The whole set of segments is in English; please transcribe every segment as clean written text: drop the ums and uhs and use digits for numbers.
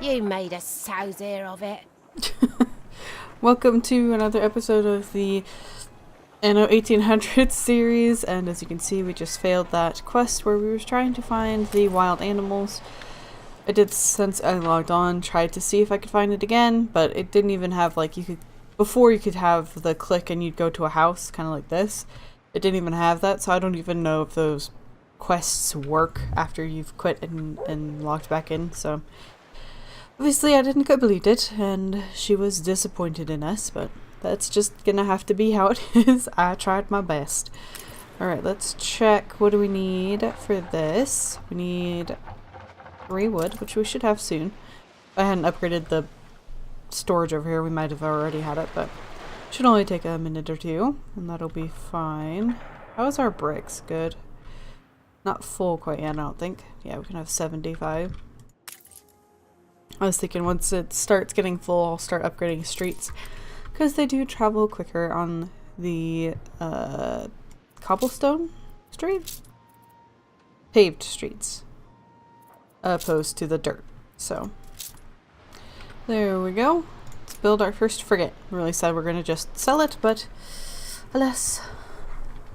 You made a sow's ear of it. Welcome to another episode of the Anno 1800 series, and as you can see we just failed that quest where we were trying to find the wild animals. I did, since I logged on, tried to see if I could find it again, but it didn't even have, like, before you could have the click and you'd go to a house, kind of like this. It didn't even have that, so I don't even know if those quests work after you've quit and logged back in, so obviously I didn't complete it, and she was disappointed in us, but that's just gonna have to be how it is. I tried my best. Alright, let's check. What do we need for this? We need 3 wood, which we should have soon. If I hadn't upgraded the storage over here, we might have already had it, but it should only take a minute or two, and that'll be fine. How is our bricks? Good. Not full quite yet, I don't think. Yeah, we can have 75. I was thinking once it starts getting full, I'll start upgrading streets, because they do travel quicker on the cobblestone streets? Paved streets, opposed to the dirt. So, there we go. Let's build our first frigate. We really said we're going to just sell it, but alas,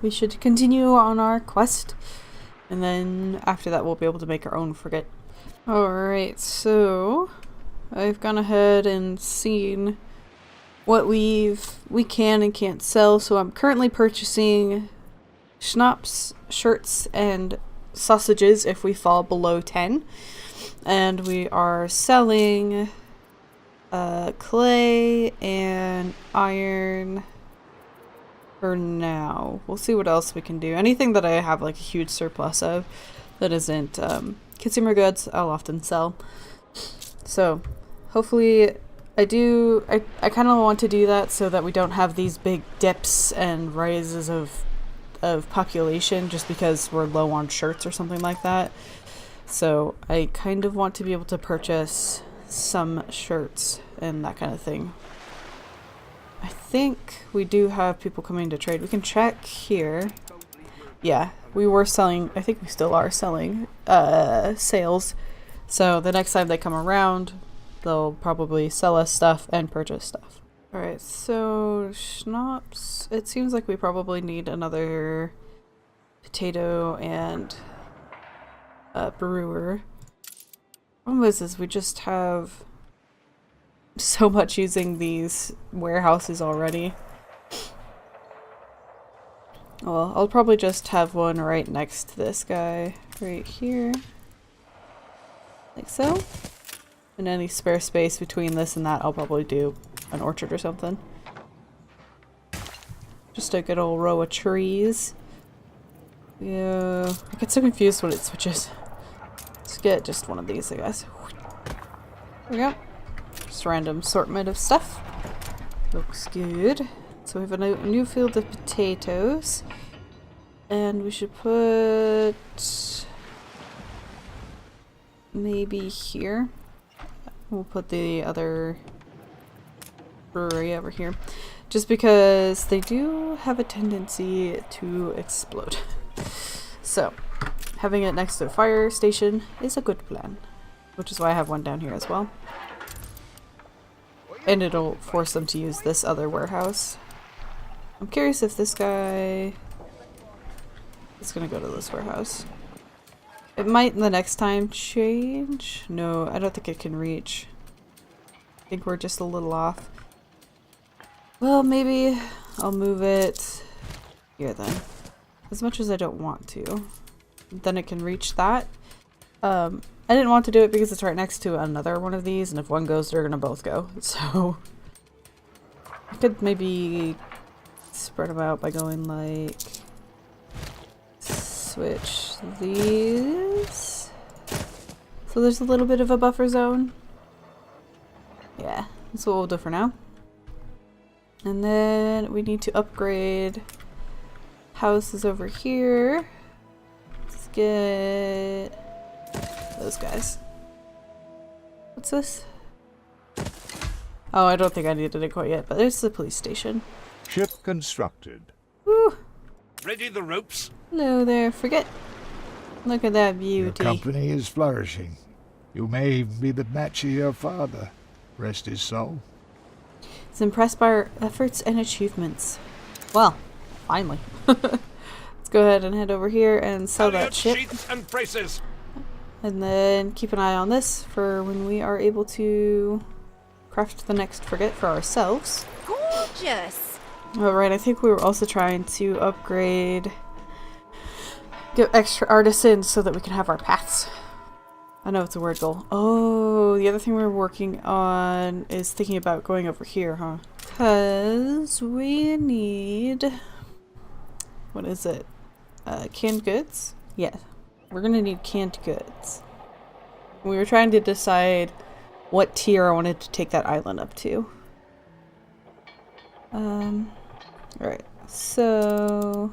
we should continue on our quest, and then after that we'll be able to make our own frigate. Alright, so I've gone ahead and seen what we can and can't sell. So I'm currently purchasing schnapps, shirts, and sausages if we fall below 10. And we are selling clay and iron for now. We'll see what else we can do. Anything that I have like a huge surplus of that isn't consumer goods, I'll often sell. So hopefully I kind of want to do that so that we don't have these big dips and rises of population just because we're low on shirts or something like that. So I kind of want to be able to purchase some shirts and that kind of thing. I think we do have people coming to trade. We can check here. Yeah, we were selling, I think we still are selling sales. So the next time they come around, they'll probably sell us stuff and purchase stuff. Alright, so schnapps. It seems like we probably need another potato and brewer. Problem is we just have so much using these warehouses already. Well, I'll probably just have one right next to this guy right here. Like so. And any spare space between this and that, I'll probably do an orchard or something. Just a good old row of trees. Yeah, I get so confused when it switches. Let's get just one of these, I guess. There we go. Just a random assortment of stuff. Looks good. So we have a new field of potatoes. And we should put maybe here. We'll put the other brewery over here. Just because they do have a tendency to explode. So, having it next to a fire station is a good plan. Which is why I have one down here as well. And it'll force them to use this other warehouse. I'm curious if this guy is gonna go to this warehouse. It might the next time change. No, I don't think it can reach. I think we're just a little off. Well, maybe I'll move it here then. As much as I don't want to. Then it can reach that. I didn't want to do it because it's right next to another one of these, and if one goes, they're gonna both go. So I could maybe spread them out by going like switch these. So there's a little bit of a buffer zone. Yeah, that's what we'll do for now. And then we need to upgrade houses over here. Let's get those guys. What's this? Oh, I don't think I needed it quite yet, but there's the police station. Ship constructed. Woo! Ready the ropes? Hello there, frigate. Look at that beauty. Your company is flourishing. You may even be the match of your father. Rest his soul. He's impressed by our efforts and achievements. Well, finally. Let's go ahead and head over here and sell that ship. Sheets and braces. And then keep an eye on this for when we are able to craft the next frigate for ourselves. Gorgeous! Alright, I think we were also trying to upgrade, get extra artisans so that we can have our paths. I know it's a weird goal. Oh, the other thing we're working on is thinking about going over here, huh? Because we need... What is it? Canned goods? Yeah. We're gonna need canned goods. We were trying to decide what tier I wanted to take that island up to. Alright, so...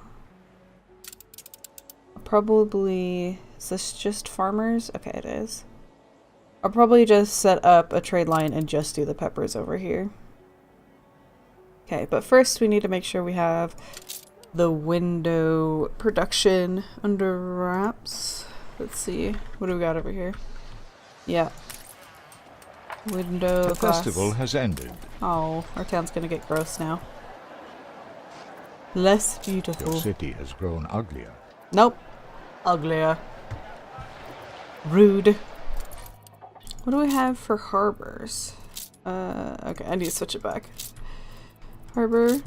Probably... Is this just farmers? Okay, it is. I'll probably just set up a trade line and just do the peppers over here. Okay, but first we need to make sure we have the window production under wraps. Let's see. What do we got over here? Yeah. Window The glass. festival has ended. Oh, our town's gonna get gross now. Less beautiful. Your city has grown uglier. Nope. Uglier. Rude. What do we have for harbors? Okay, I need to switch it back. Harbor.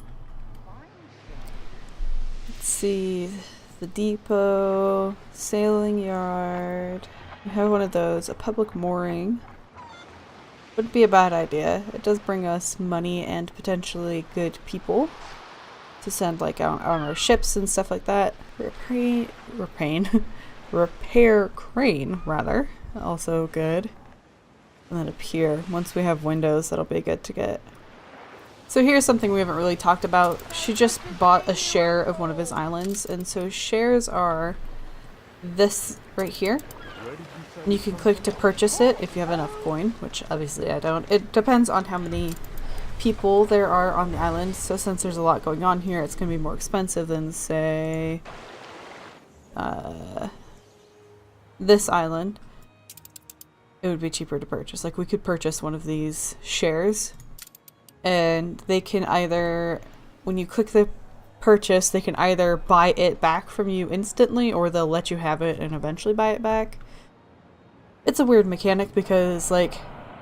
Let's see. The depot. Sailing yard. We have one of those. A public mooring. Wouldn't be a bad idea. It does bring us money and potentially good people to send like on our ships and stuff like that. Repair crane, rather. Also good. And then up here, once we have windows, that'll be good to get. So here's something we haven't really talked about. She just bought a share of one of his islands, and so shares are this right here. And you can click to purchase it if you have enough coin, which obviously I don't. It depends on how many people there are on the island, so since there's a lot going on here, it's going to be more expensive than, say, this island. It would be cheaper to purchase. Like, we could purchase one of these shares, and they can either, when you click the purchase, they can either buy it back from you instantly, or they'll let you have it and eventually buy it back. It's a weird mechanic because, like,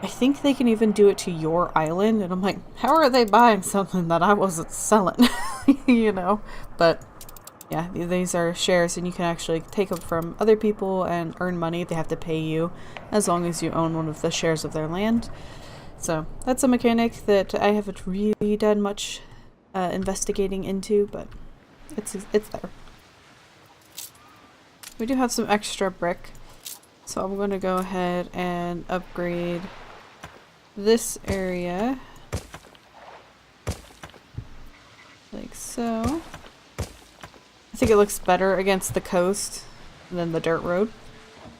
I think they can even do it to your island, and I'm like, how are they buying something that I wasn't selling? You know? But yeah, these are shares, and you can actually take them from other people and earn money. They have to pay you as long as you own one of the shares of their land. So that's a mechanic that I haven't really done much investigating into, but it's there. We do have some extra brick, so I'm going to go ahead and upgrade this area like so. I think it looks better against the coast than the dirt road.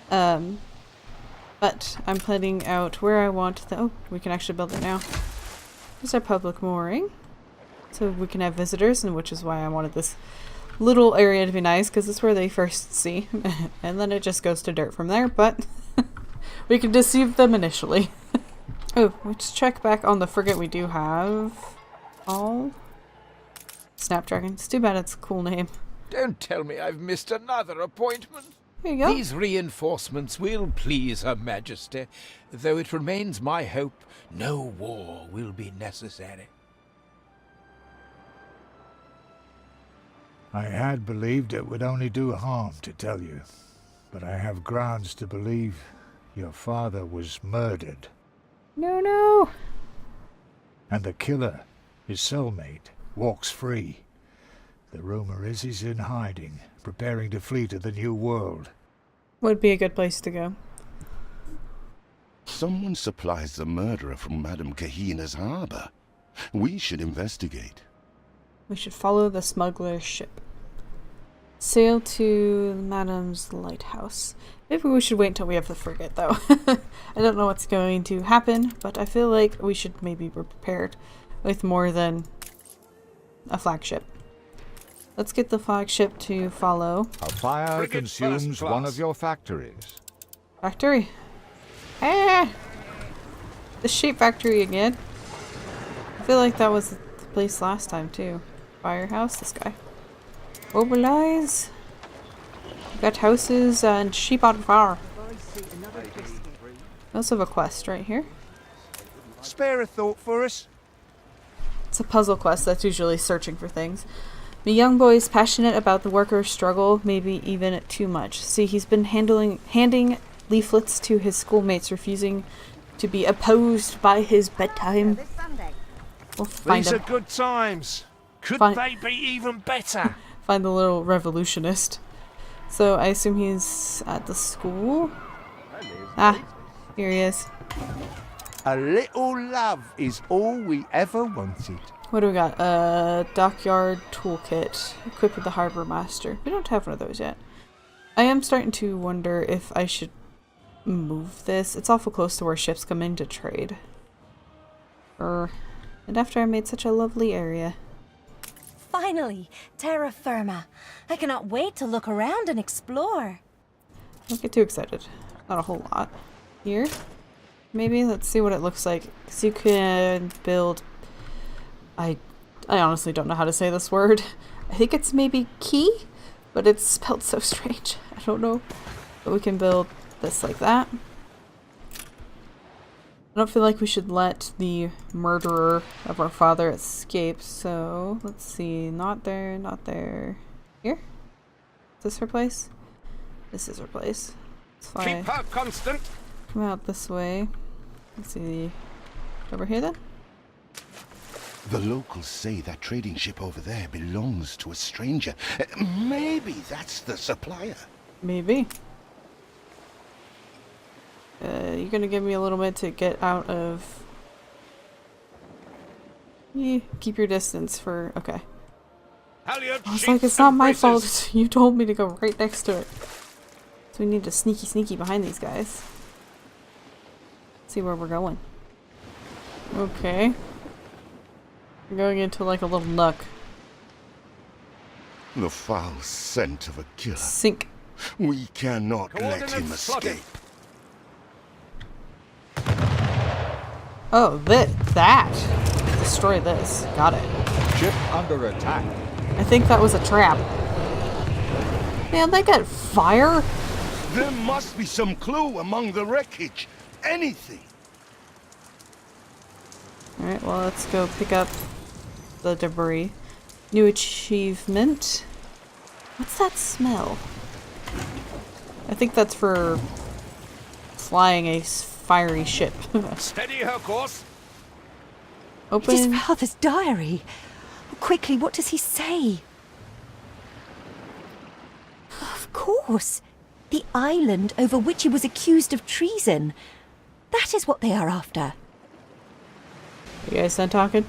But I'm planning out where I want the... Oh, we can actually build it now. Here's our public mooring. So we can have visitors, and which is why I wanted this little area to be nice, because it's where they first see. And then it just goes to dirt from there, but we can deceive them initially. Oh, let's check back on the frigate we do have. All Snapdragon. It's too bad it's a cool name. Don't tell me I've missed another appointment. There you go. These reinforcements will please Her Majesty, though it remains my hope no war will be necessary. I had believed it would only do harm to tell you, but I have grounds to believe your father was murdered. No. And the killer, his cellmate, walks free. The rumor is he's in hiding, preparing to flee to the New World. Would be a good place to go. Someone supplies the murderer from Madame Kahina's harbor. We should investigate. We should follow the smuggler's ship. Sail to Madame's lighthouse. Maybe we should wait until we have the frigate, though. I don't know what's going to happen, but I feel like we should maybe be prepared with more than a flagship. Let's get the flagship to follow. A fire Frigate consumes first class. one of your factories. Factory. Ah! The sheep factory again. I feel like that was the place last time too. Firehouse, this guy. Mobilize. We've got houses and sheep on fire. We also have a quest right here. Spare a thought for us? It's a puzzle quest that's usually searching for things. The young boy is passionate about the workers' struggle, maybe even too much. See, he's been handing leaflets to his schoolmates, refusing to be opposed by his bedtime. We'll find These him. are good times. Could Fine. they be even better? Find the little revolutionist. So I assume he's at the school. Ah, here he is. A little love is all we ever wanted. What do we got? Dockyard toolkit. Equipped with the harbor master. We don't have one of those yet. I am starting to wonder if I should move this. It's awful close to where ships come in to trade. And after I made such a lovely area. Finally, terra firma. I cannot wait to look around and explore. Don't get too excited. Not a whole lot. Here? Maybe? Let's see what it looks like. So you can build... I honestly don't know how to say this word. I think it's maybe key, but it's spelled so strange. I don't know. But we can build this like that. I don't feel like we should let the murderer of our father escape, so let's see. Not there, not there. Here? Is this her place? This is her place. Let's fly. Keep her constant. Come out this way. Let's see. Over here then? The locals say that trading ship over there belongs to a stranger. Maybe that's the supplier. Maybe. You're gonna give me a little bit to get out of... keep your distance for... okay. Halyard I was sheets like, it's and not my braces. fault. You told me to go right next to it. So we need to sneaky behind these guys. See where we're going. Okay. We're going into like a little nook. The foul scent of a killer. Sink. We cannot let him Coordinates plotted. escape. Oh, that! Destroy this. Got it. Ship under attack. I think that was a trap. Man, they got fire? There must be some clue among the wreckage. Anything. Alright, well, let's go pick up the debris. New achievement. What's that smell? I think that's for flying a fiery ship. Steady her course. It is Open. father's diary. Quickly, what does he say? Of course. The island over which he was accused of treason. That is what they are after. You guys done talking?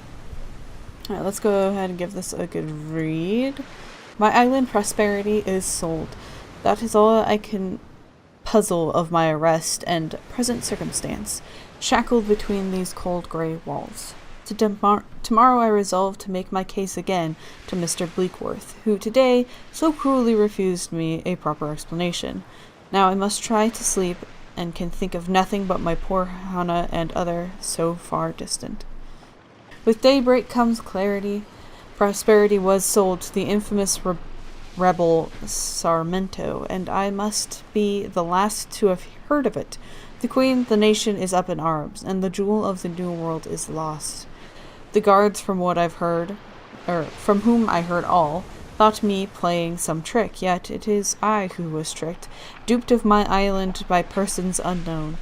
Alright, let's go ahead and give this a good read. My island prosperity is sold. That is all I can puzzle of my arrest and present circumstance, shackled between these cold grey walls. Tomorrow I resolve to make my case again to Mr. Bleakworth, who today so cruelly refused me a proper explanation. Now I must try to sleep and can think of nothing but my poor Hannah and other so far distant. With daybreak comes clarity. Prosperity was sold to the infamous rebel Sarmento, and I must be the last to have heard of it. The queen, the nation is up in arms, and the jewel of the new world is lost. The guards, from what I've heard, from whom I heard all, thought me playing some trick, yet it is I who was tricked, duped of my island by persons unknown,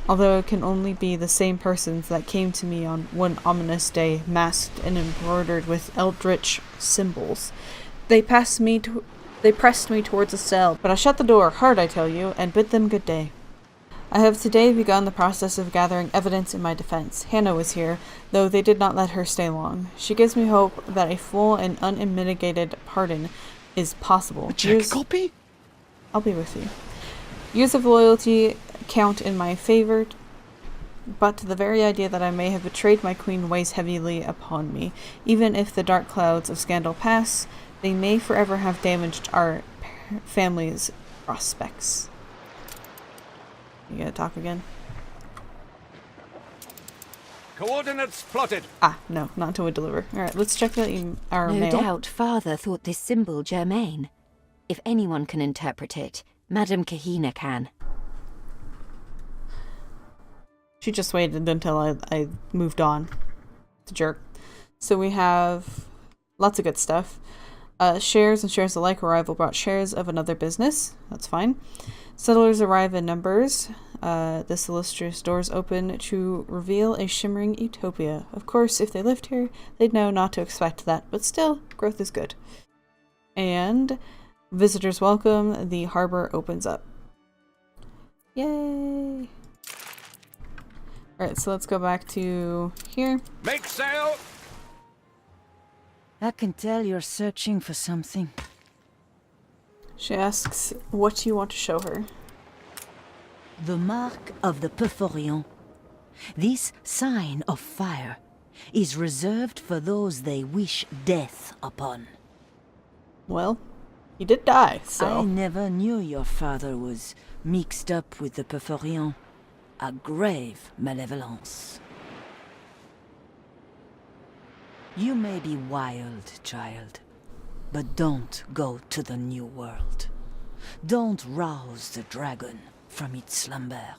although it can only be the same persons that came to me on one ominous day, masked and embroidered with eldritch symbols. They pressed me towards a cell, but I shut the door hard, I tell you, and bid them good day. I have today begun the process of gathering evidence in my defense. Hannah was here, though they did not let her stay long. She gives me hope that a full and unmitigated pardon is possible. Check copy? I'll be with you. Years of loyalty count in my favor, but the very idea that I may have betrayed my queen weighs heavily upon me. Even if the dark clouds of scandal pass, they may forever have damaged our family's prospects. You gonna talk again? Coordinates plotted. Ah, no, not until we deliver. Alright, let's check our No mail. doubt Father thought this symbol germane. If anyone can interpret it, Madame Kahina can. She just waited until I moved on. It's a jerk. So we have lots of good stuff. Shares and shares alike arrival brought shares of another business. That's fine. Settlers arrive in numbers. This illustrious doors open to reveal a shimmering utopia. Of course, if they lived here, they'd know not to expect that, but still, growth is good. And visitors welcome, the harbor opens up. Yay! Alright, so let's go back to here. Make sail! I can tell you're searching for something. She asks what you want to show her. The mark of the Perforion. This sign of fire is reserved for those they wish death upon. Well, he did die, I so... never knew your father was mixed up with the Perforion. A grave malevolence. You may be wild, child, but don't go to the New World. Don't rouse the dragon from its slumber.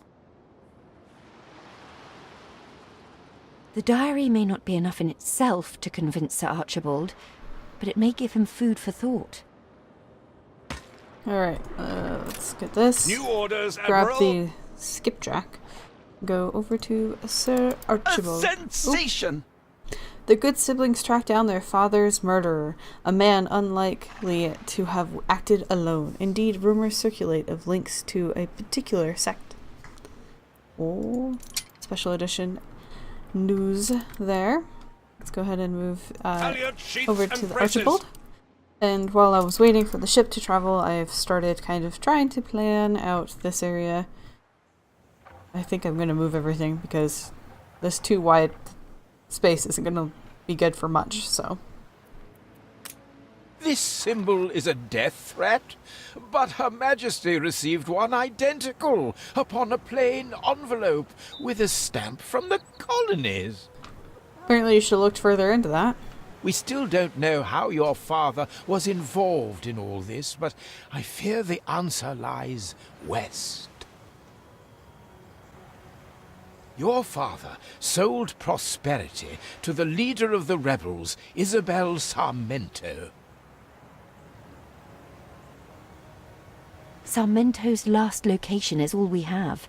The diary may not be enough in itself to convince Sir Archibald, but it may give him food for thought. Alright, let's get this. New orders, Grab Admiral. the skipjack. Go over to Sir Archibald. Sensation! The good siblings track down their father's murderer, a man unlikely to have acted alone. Indeed, rumors circulate of links to a particular sect. Oh, special edition news there. Let's go ahead and move over to the Archibald. And while I was waiting for the ship to travel, I've started kind of trying to plan out this area. I think I'm going to move everything because this too wide space isn't going to be good for much, so. This symbol is a death threat, but Her Majesty received one identical upon a plain envelope with a stamp from the colonies. Apparently you should have looked further into that. We still don't know how your father was involved in all this, but I fear the answer lies west. Your father sold prosperity to the leader of the rebels, Isabel Sarmento. Sarmento's last location is all we have.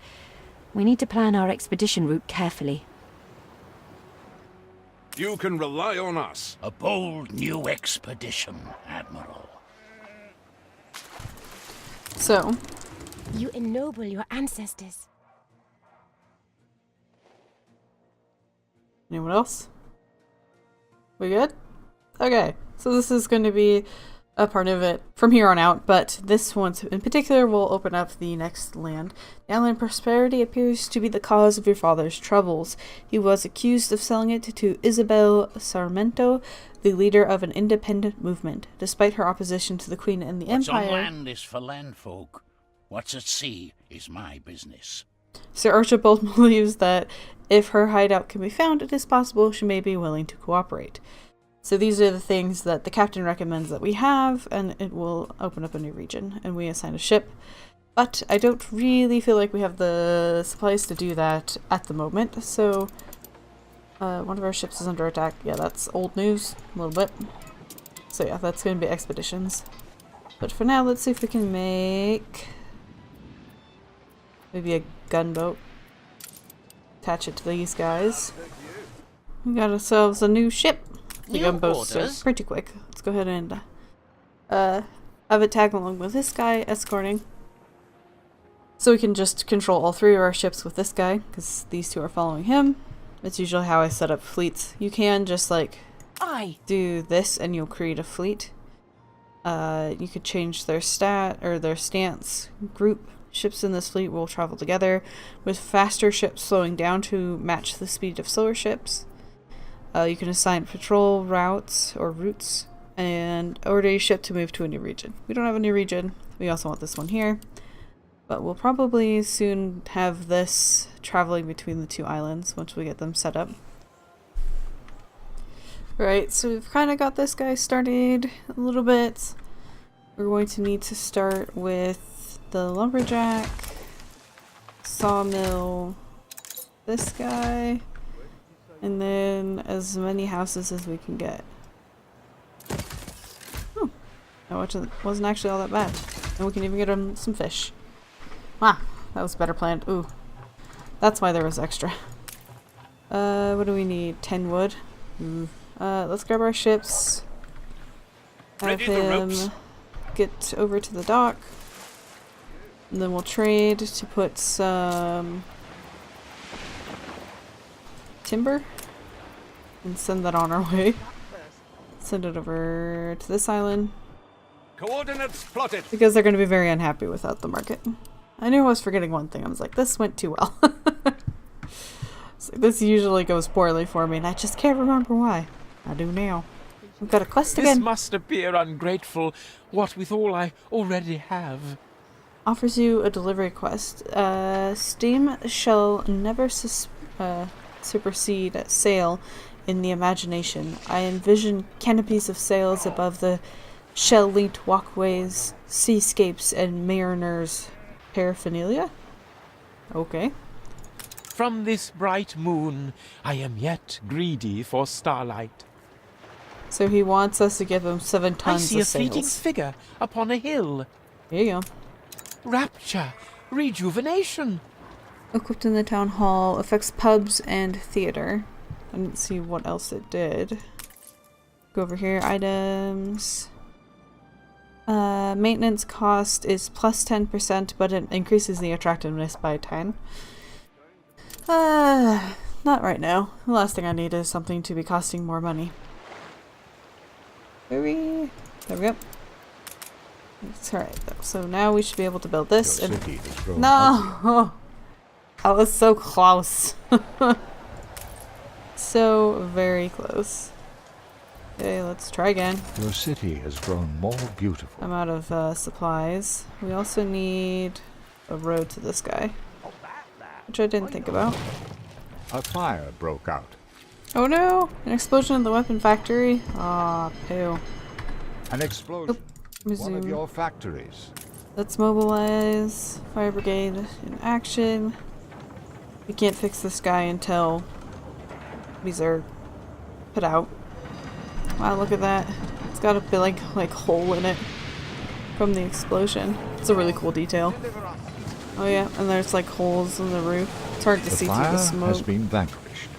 We need to plan our expedition route carefully. You can rely on us. A bold new expedition, Admiral. So, You ennoble your ancestors. anyone else? We good? Okay, so this is going to be a part of it from here on out, but this one in particular will open up the next land. The island Prosperity appears to be the cause of your father's troubles. He was accused of selling it to Isabel Sarmento, the leader of an independent movement. Despite her opposition to the Queen and the What's Empire... on land is for landfolk. What's at sea is my business. Sir Archibald believes that if her hideout can be found, it is possible she may be willing to cooperate. So these are the things that the captain recommends that we have, and it will open up a new region, and we assign a ship. But I don't really feel like we have the supplies to do that at the moment, so one of our ships is under attack. Yeah, that's old news, a little bit. So yeah, that's going to be expeditions. But for now, let's see if we can make maybe a gunboat. Attach it to these guys. We got ourselves a new ship. The gunboats are pretty quick. Let's go ahead and have it tag along with this guy escorting. So we can just control all three of our ships with this guy, because these two are following him. That's usually how I set up fleets. You can just like do this and you'll create a fleet. You could change their stat or their stance. Group ships in this fleet will travel together, with faster ships slowing down to match the speed of slower ships. You can assign patrol routes or routes and order a ship to move to a new region. We don't have a new region. We also want this one here. But we'll probably soon have this traveling between the two islands once we get them set up. Right, so we've kind of got this guy started a little bit. We're going to need to start with the lumberjack, sawmill, this guy, and then as many houses as we can get. Oh, that wasn't actually all that bad. And we can even get him some fish. Ah, that was better planned. Ooh, that's why there was extra. What do we need? 10 wood. Let's grab our ships. Have him get over to the dock. And then we'll trade to put some timber and send that on our way. Send it over to this island. Coordinates plotted. Because they're going to be very unhappy without the market. I knew I was forgetting one thing. I was like, this went too well. So this usually goes poorly for me, and I just can't remember why. I do now. We've got a quest This again. must appear ungrateful, what with all I already have. Offers you a delivery quest. Steam shall never supersede sail in the imagination. I envision canopies of sails above the shell-linked walkways, seascapes, and mariners' paraphernalia? Okay. From this bright moon, I am yet greedy for starlight. So he wants us to give him 7 I tons see a of fleeting sails. figure upon a hill. Here you go. Rapture, rejuvenation. Equipped in the town hall, affects pubs and theater. I didn't see what else it did. Go over here, items. Maintenance cost is plus 10%, but it increases the attractiveness by 10. Not right now. The last thing I need is something to be costing more money. There we go. It's alright though. So now we should be able to build this. Your And city has grown no! I was so close. So very close. Okay, let's try again. Your city has grown more beautiful. I'm out of supplies. We also need a road to this guy, which I didn't think about. A fire broke out. Oh no! An explosion in the weapon factory? Aw, poo. An explosion. One of Resume. your factories. Let's mobilize. Fire brigade in action. We can't fix this guy until these are put out. Wow, look at that. It's got a big like hole in it from the explosion. It's a really cool detail. Oh yeah, and there's like holes in the roof. It's hard to The see through fire the smoke. has been vanquished.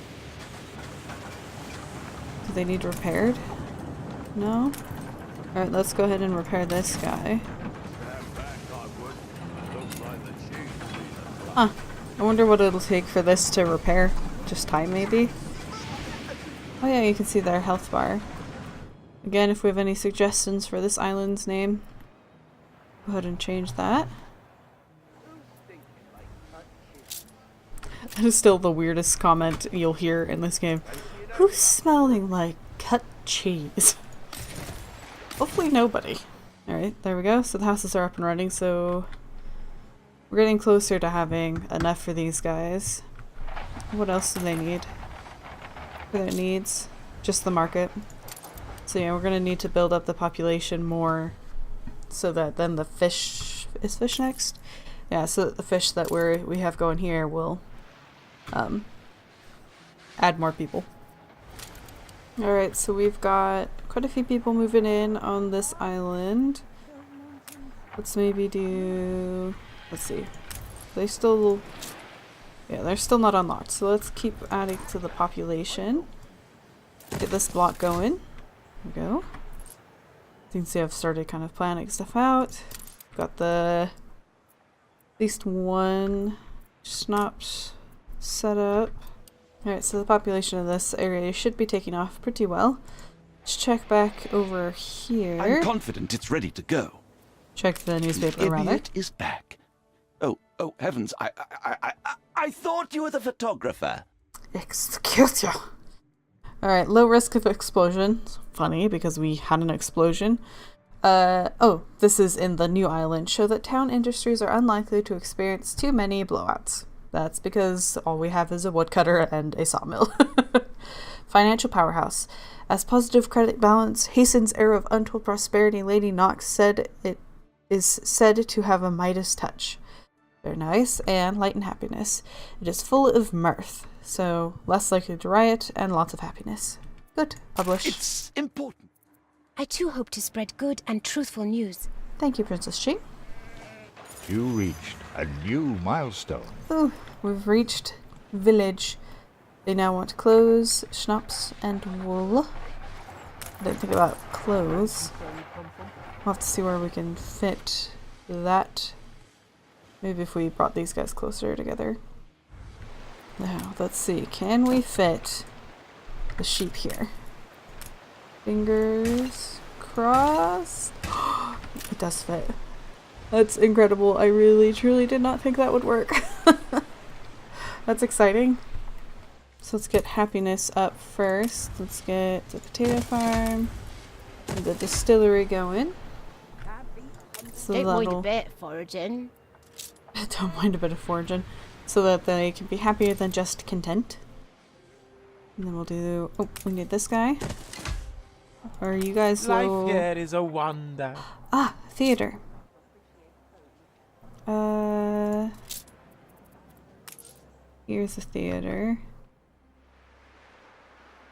Do they need repaired? No? Alright, let's go ahead and repair this guy. Huh. I wonder what it'll take for this to repair. Just time, maybe? Oh yeah, you can see their health bar. Again, if we have any suggestions for this island's name, go ahead and change that. That is still the weirdest comment you'll hear in this game. Who's smelling like cut cheese? Hopefully nobody. Alright, there we go. So the houses are up and running, so we're getting closer to having enough for these guys. What else do they need? For their needs? Just the market. So yeah, we're gonna need to build up the population more so that then the fish... Is fish next? Yeah, so that the fish that we have going here will add more people. Alright, so we've got quite a few people moving in on this island. Let's maybe do... Let's see. They still... Yeah, they're still not unlocked, so let's keep adding to the population. Get this block going. There we go. You can see I've started kind of planning stuff out. Got the... At least one schnapps set up. Alright, so the population of this area should be taking off pretty well. Let's check back over here. I'm confident it's ready to go. Check the newspaper, The rather. idiot is back. Oh heavens! I thought you were the photographer. Excuse you. Alright, low risk of explosion. Funny, because we had an explosion. Oh, this is in the new island. Show that town industries are unlikely to experience too many blowouts. That's because all we have is a woodcutter and a sawmill. Financial powerhouse. As positive credit balance hastens era of untold prosperity, Lady Nox said it is said to have a Midas touch. Very nice. And light and happiness. It is full of mirth, so less likely to riot and lots of happiness. Good. Publish. It's important. I too hope to spread good and truthful news. Thank you, Princess Chi. You reached a new milestone. Ooh, we've reached village. They now want clothes, schnapps, and wool. I didn't think about clothes. We'll have to see where we can fit that. Maybe if we brought these guys closer together. Now, let's see. Can we fit the sheep here? Fingers crossed. It does fit. That's incredible. I really, truly did not think that would work. That's exciting. So let's get happiness up first. Let's get the potato farm and the distillery going. So Don't mind a bit foraging. Don't mind a bit of foraging. So that they can be happier than just content. And then we'll do... Oh, we need this guy. Or you guys will... Life here is a wonder. Ah, theater. Here's the theater.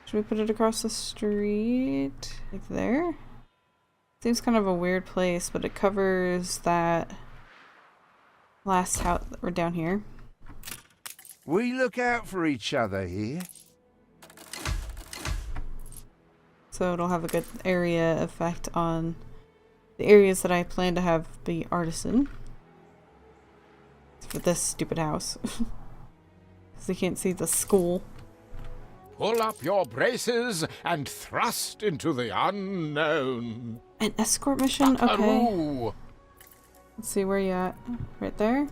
Should we put it across the street? Like there? Seems kind of a weird place, but it covers that last house or down here. We look out for each other here. So it'll have a good area effect on the areas that I plan to have be artisan. For this stupid house. Because they can't see the school. Pull up your braces and thrust into the unknown. An escort mission? Okay. Buckaroo. Let's see, where you at? Right there?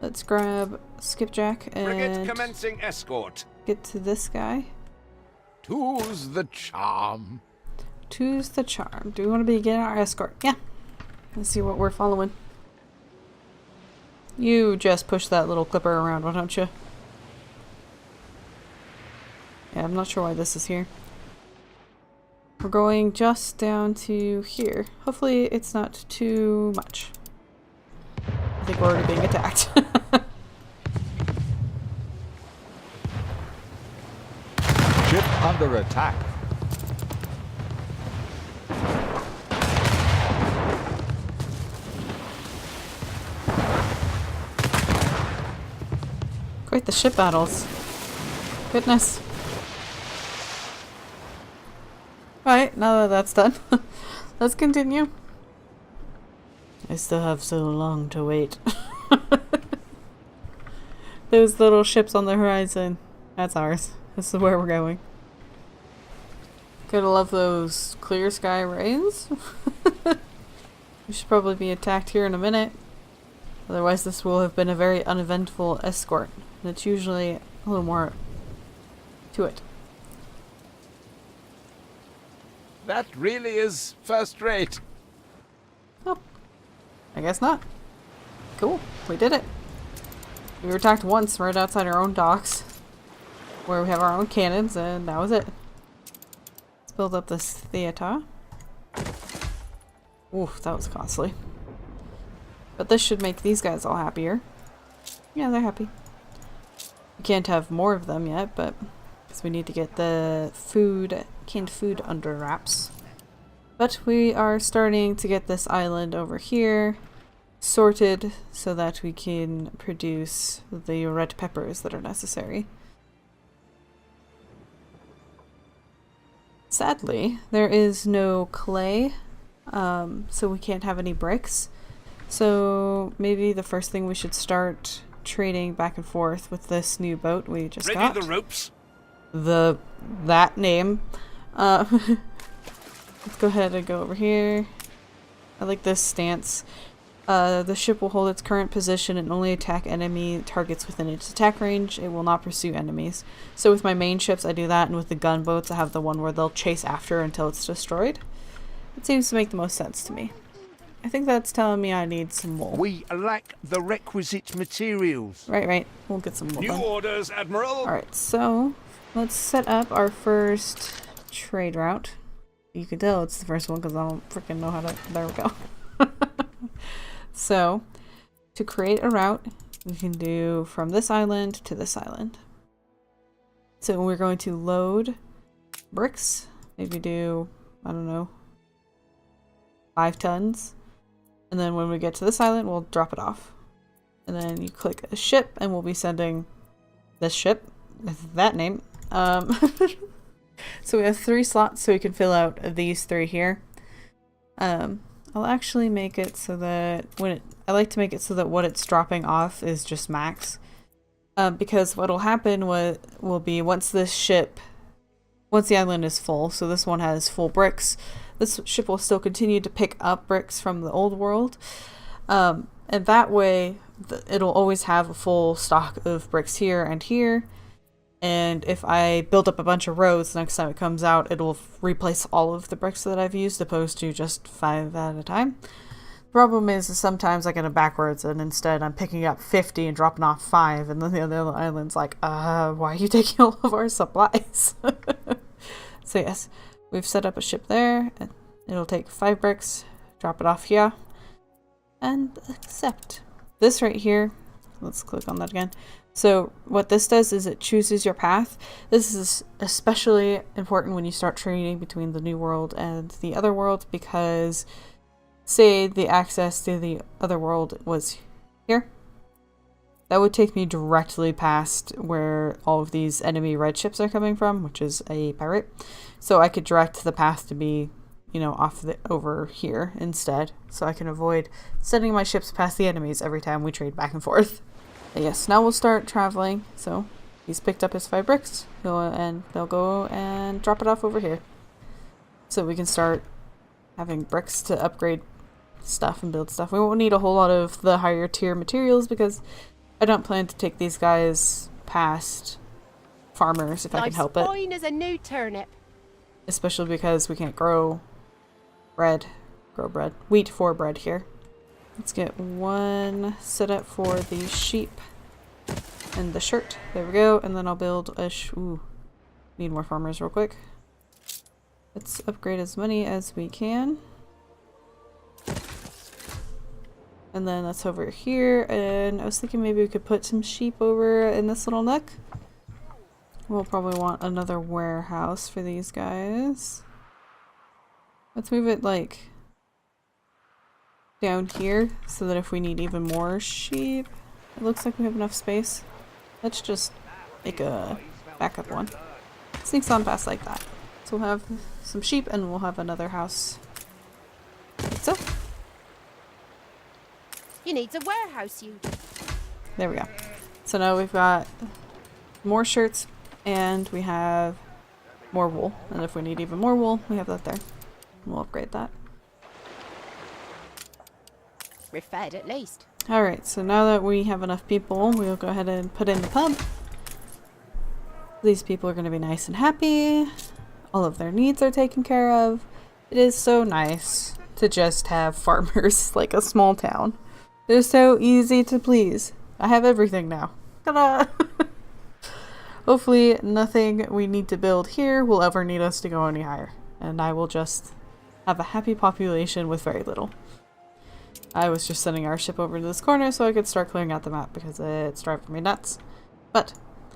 Let's grab Skipjack Frigate and commencing escort. get to this guy. Two's the charm. Two's the charm. Do we want to be getting our escort? Yeah. Let's see what we're following. You just push that little clipper around, why don't you? Yeah, I'm not sure why this is here. We're going just down to here. Hopefully it's not too much. I think we're already being attacked. Ship under attack. Quite the ship battles. Goodness. Alright, now that that's done, let's continue. I still have so long to wait. Those little ships on the horizon, that's ours. This is where we're going. Gotta love those clear sky rays. We should probably be attacked here in a minute. Otherwise this will have been a very uneventful escort. And it's usually a little more to it. That really is first rate. Oh, I guess not. Cool, we did it. We were attacked once right outside our own docks, where we have our own cannons, and that was it. Let's build up this theater. Oof, that was costly. But this should make these guys all happier. Yeah, they're happy. We can't have more of them yet, but because we need to get the food, canned food under wraps. But we are starting to get this island over here sorted so that we can produce the red peppers that are necessary. Sadly, there is no clay, so we can't have any bricks. So maybe the first thing we should start trading back and forth with this new boat we just got. Ready the ropes. That name. Let's go ahead and go over here. I like this stance. The ship will hold its current position and only attack enemy targets within its attack range. It will not pursue enemies. So with my main ships I do that, and with the gunboats I have the one where they'll chase after until it's destroyed. It seems to make the most sense to me. I think that's telling me I need some wool. We lack the requisite materials. Right. We'll get some wool. New orders, Admiral. Alright, so let's set up our first trade route. You can tell it's the first one because I don't freaking know how to... There we go. So, to create a route, we can do from this island to this island. So we're going to load bricks. Maybe do, I don't know, 5 tons. And then when we get to this island, we'll drop it off. And then you click a ship and we'll be sending this ship with that name. So we have 3 slots so we can fill out these 3 here. I'll actually make it so that I like to make it so that what it's dropping off is just max. Because what'll happen will be once the island is full, so this one has full bricks, this ship will still continue to pick up bricks from the old world. And that way it'll always have a full stock of bricks here and here. And if I build up a bunch of roads, next time it comes out, it will replace all of the bricks that I've used, opposed to just 5 at a time. The problem is sometimes I get it backwards, and instead I'm picking up 50 and dropping off 5, and then the other island's like, why are you taking all of our supplies? So yes, we've set up a ship there, and it'll take 5 bricks, drop it off here, and accept. This right here, let's click on that again. So what this does is it chooses your path. This is especially important when you start trading between the new world and the other world, because say the access to the other world was here. That would take me directly past where all of these enemy red ships are coming from, which is a pirate. So I could direct the path to be, you know, over here instead. So I can avoid sending my ships past the enemies every time we trade back and forth. Yes, now we'll start traveling. So he's picked up his 5 bricks, and they'll go and drop it off over here. So we can start having bricks to upgrade stuff and build stuff. We won't need a whole lot of the higher tier materials because I don't plan to take these guys past farmers if I can help it. Fine as a new turnip. Especially because we can't grow wheat for bread here. Let's get 1 set up for the sheep and the shirt. There we go. And then I'll build a ooh, need more farmers real quick. Let's upgrade as many as we can. And then that's over here. And I was thinking maybe we could put some sheep over in this little nook. We'll probably want another warehouse for these guys. Let's move it like down here so that if we need even more sheep, it looks like we have enough space. Let's just make a backup one. Sneaks on past like that. So we'll have some sheep and we'll have another house. Like so. You need a warehouse, you. There we go. So now we've got more shirts and we have more wool. And if we need even more wool, we have that there. We'll upgrade that. We're fed at least. Alright, so now that we have enough people, we'll go ahead and put in the pub. These people are going to be nice and happy. All of their needs are taken care of. It is so nice to just have farmers like a small town. They're so easy to please. I have everything now. Ta-da! Hopefully nothing we need to build here will ever need us to go any higher. And I will just have a happy population with very little. I was just sending our ship over to this corner so I could start clearing out the map because it's driving me nuts. But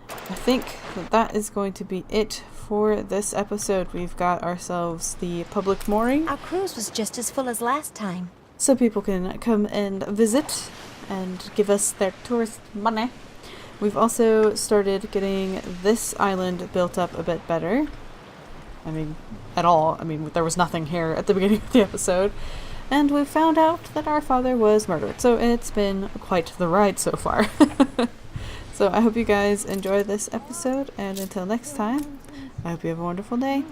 I think that is going to be it for this episode. We've got ourselves the public mooring. Our cruise was just as full as last time. So people can come and visit and give us their tourist money. We've also started getting this island built up a bit better. I mean, at all. I mean, there was nothing here at the beginning of the episode. And we found out that our father was murdered. So it's been quite the ride so far. So I hope you guys enjoyed this episode. And until next time, I hope you have a wonderful day.